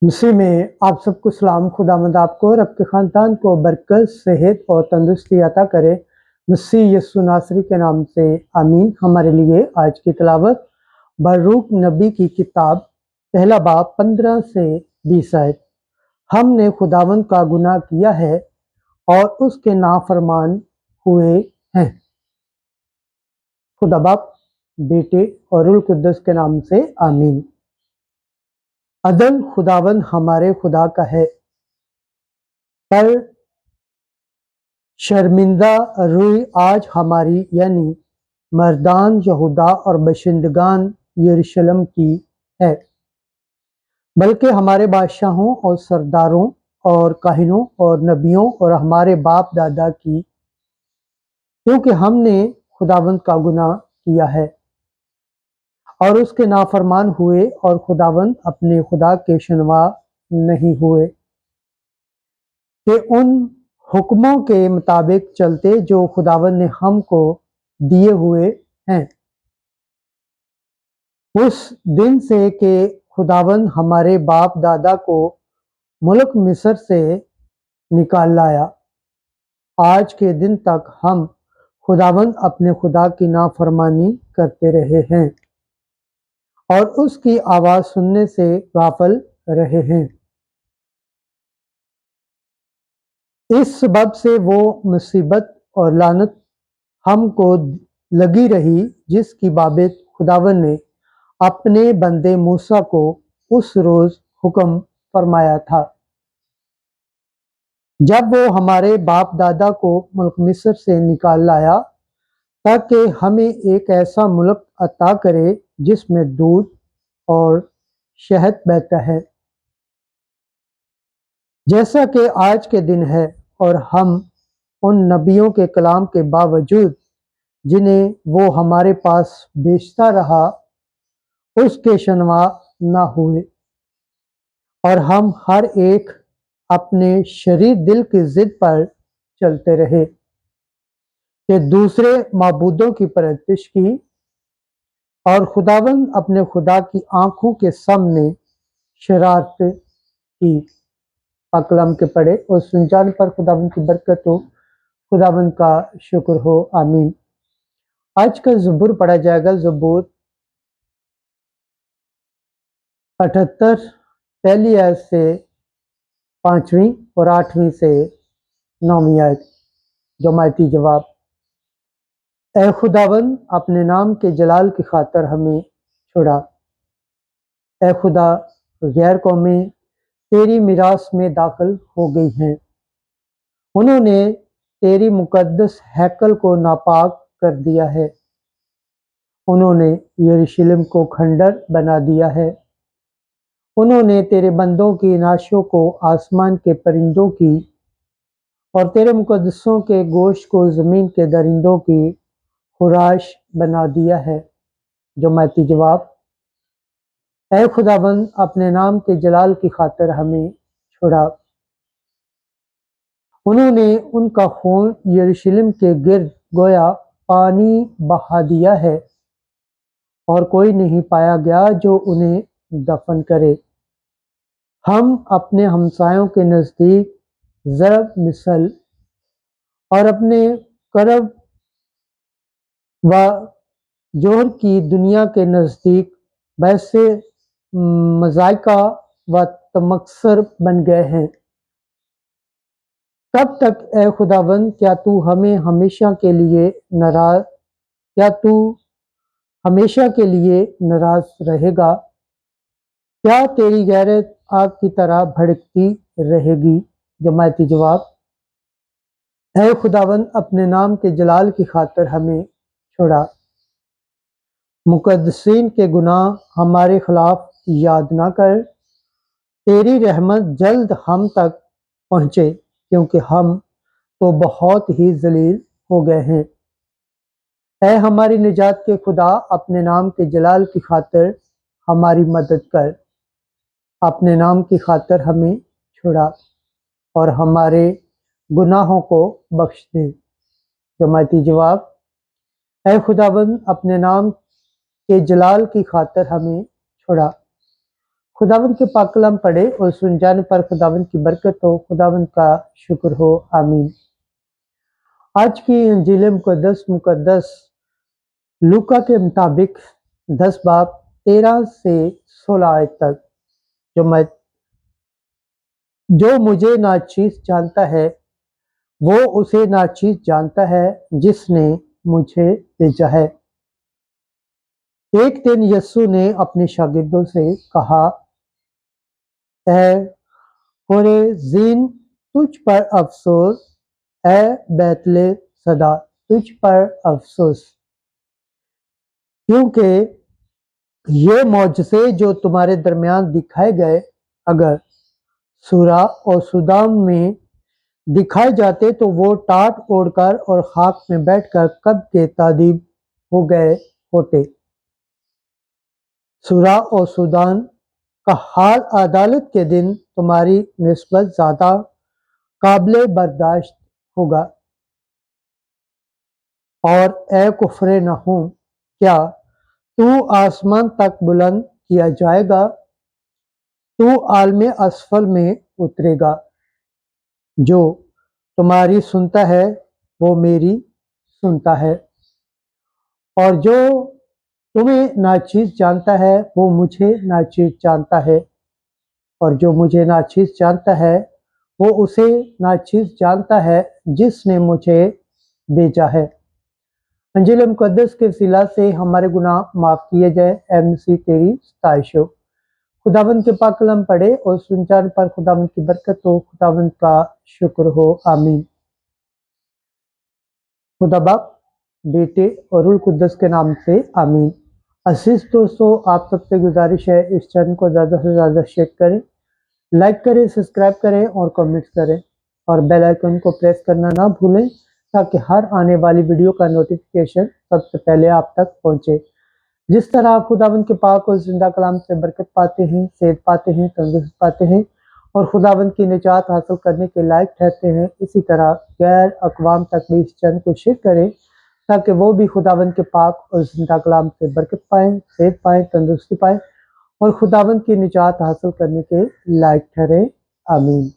मसीह में आप सबको सलाम। खुदावंद आपको और आपके ख़ानदान को बरकत, सेहत और तंदुरुस्ती अता करे। मसीह यीशु नासरी के नाम से आमीन। हमारे लिए आज की तिलावत बरूक नबी की किताब पहला बाब 15 से 20 आयत। हमने खुदावंद का गुनाह किया है और उसके नाफरमान हुए हैं। खुदा बाप, बेटे और रूह कुद्दस के नाम से आमीन। अदल खुदावंद हमारे खुदा का है, पर शर्मिंदा रूई आज हमारी यानी मर्दान यहूदा और बशिंदगान यरूशलेम की है, बल्कि हमारे बादशाहों और सरदारों और काहिनों और नबियों और हमारे बाप दादा की, क्योंकि हमने खुदावंद का गुनाह किया है और उसके नाफरमान हुए और खुदावंद अपने खुदा के शनवा नहीं हुए कि उन हुक्मों के मुताबिक चलते जो खुदावंद ने हमको दिए हुए हैं, उस दिन से कि खुदावंद हमारे बाप दादा को मुल्क मिस्र से निकाल लाया, आज के दिन तक हम खुदावंद अपने खुदा की नाफरमानी करते रहे हैं और उसकी आवाज़ सुनने से गाफिल रहे हैं। इस सबब से वो मुसीबत और लानत हमको लगी रही जिसकी बाबत खुदावंद ने अपने बंदे मूसा को उस रोज़ हुक्म फरमाया था, जब वो हमारे बाप दादा को मुल्क मिस्र से निकाल लाया, ताकि हमें एक ऐसा मुल्क अता करे जिसमें दूध और शहद बहता है, जैसा कि आज के दिन है। और हम उन नबियों के कलाम के बावजूद जिन्हें वो हमारे पास भेजता रहा, उसके शनवा न हुए, और हम हर एक अपने शरीर दिल की जिद पर चलते रहे कि दूसरे माबूदों की परस्तिश की, और खुदावंद अपने खुदा की आंखों के सामने शरारत की। कलाम के पढ़े और सुनचान पर खुदावंद की बरकत हो, खुदावंद का शुक्र हो, आमीन। आज का ज़बूर पढ़ा जाएगा, ज़बूर 78 पहली आयत से 5वीं और 8वीं से 9वीं आयत। जमायती जवाब। ए खुदावंद, अपने नाम के जलाल की खातर हमें छुड़ा। ए खुदा, गैर कौमें तेरी मिरास में दाखिल हो गई हैं, उन्होंने तेरी मुकद्दस हैकल को नापाक कर दिया है, उन्होंने यरूशलेम को खंडर बना दिया है, उन्होंने तेरे बंदों की नाशों को आसमान के परिंदों की और तेरे मुकद्दसों के गोश्त को ज़मीन के दरिंदों की खुराश बना दिया है। जमायती जवाब। ऐ खुदाबंद, अपने नाम के जलाल की खातिर हमें छुड़ा। उन्होंने उनका खून यरूशलेम के गिर्द गोया पानी बहा दिया है, और कोई नहीं पाया गया जो उन्हें दफन करे। हम अपने हमसायों के नज़दीक ज़रब मिसल और अपने करब व जोहर की दुनिया के नज़दीक वैसे मज़ाइका व तमक्सर बन गए हैं। तब तक ए खुदावंद, क्या तू हमेशा के लिए नाराज रहेगा? क्या तेरी गैरत आग की तरह भड़कती रहेगी? जमायती जवाब। ऐ खुदावंद, अपने नाम के जलाल की खातिर हमें छोड़ा। मुकद्दसीन के गुनाह हमारे खिलाफ याद ना कर। तेरी रहमत जल्द हम तक पहुँचे, क्योंकि हम तो बहुत ही जलील हो गए हैं। ऐ हमारी निजात के खुदा, अपने नाम के जलाल की खातिर हमारी मदद कर। अपने नाम की खातिर हमें छुड़ा और हमारे गुनाहों को बख्श दे। जमायती जवाब। ऐ खुदाबंद, अपने नाम के जलाल की खातिर हमें छुड़ा। खुदावंद के पाक कलाम पढ़े और सुन जाने पर खुदावंद की बरकत हो, खुदावंद का शुक्र हो, आमीन। आज की इंजील मुकद्दस लूका के मुताबिक 10 बाब 13 से 16 आयत तक, जो मुझे नाचीज जानता है वो उसे नाचीज जानता है जिसने मुझे भेजा है। एक दिन यीशु ने अपने शागिर्दों से कहा, ए कोरेज़ीन, तुझ पर अफसोस, ए बैतले सदा, तुझ पर अफसोस, क्योंकि ये मौजज़े जो तुम्हारे दरमियान दिखाए गए अगर सूरा और सुदान में दिखाए जाते तो वो टाट ओढ़कर और खाक में बैठकर कब के तादीब हो गए होते। सूरा और सुदान का हाल अदालत के दिन तुम्हारी निस्बत ज़्यादा काबिल बर्दाश्त होगा। और ए कुफ्रे नहूम, क्या तू आसमान तक बुलंद किया जाएगा? तू आलमे असफल में उतरेगा। जो तुम्हारी सुनता है वो मेरी सुनता है, और जो तुम्हें नाचीज जानता है वो मुझे नाचीज जानता है, और जो मुझे नाचीज जानता है वो उसे नाचीज जानता है जिसने मुझे भेजा है। इंजील मुकद्दस के वसीला से हमारे गुनाह माफ़ किए जाए। ऐ मसीह तेरी सताइश हो। खुदावंद के पाक कलाम पढ़े और सुन जाने पर खुदावंद की बरकत हो, खुदावंद का शुक्र हो, आमीन। खुदा बाप, बेटे और रूह कुद्दस के नाम से आमीन। अजीज दोस्तों, आप सबसे गुजारिश है इस चैनल को ज़्यादा से ज़्यादा शेयर करें, लाइक करें, सब्सक्राइब करें और कमेंट्स करें, और बेल आइकन को प्रेस करना ना भूलें ताकि हर आने वाली वीडियो का नोटिफिकेशन सबसे पहले आप तक पहुंचे। जिस तरह आप खुदावंद के पाक और जिंदा कलाम से बरकत पाते हैं, सेहत पाते हैं, तंदुरुस्त पाते हैं और खुदावंद की निजात हासिल करने के लायक ठहरते हैं, इसी तरह गैर अक़वाम तक भी इस चैनल को शेयर करें ताकि वो भी खुदावंद के पाक और जिंदा कलाम से बरकत पाएँ, सेहत पाएँ, तंदुरुस्ती पाएँ और खुदावंद की निजात हासिल करने के लायक ठहरे, आमीन।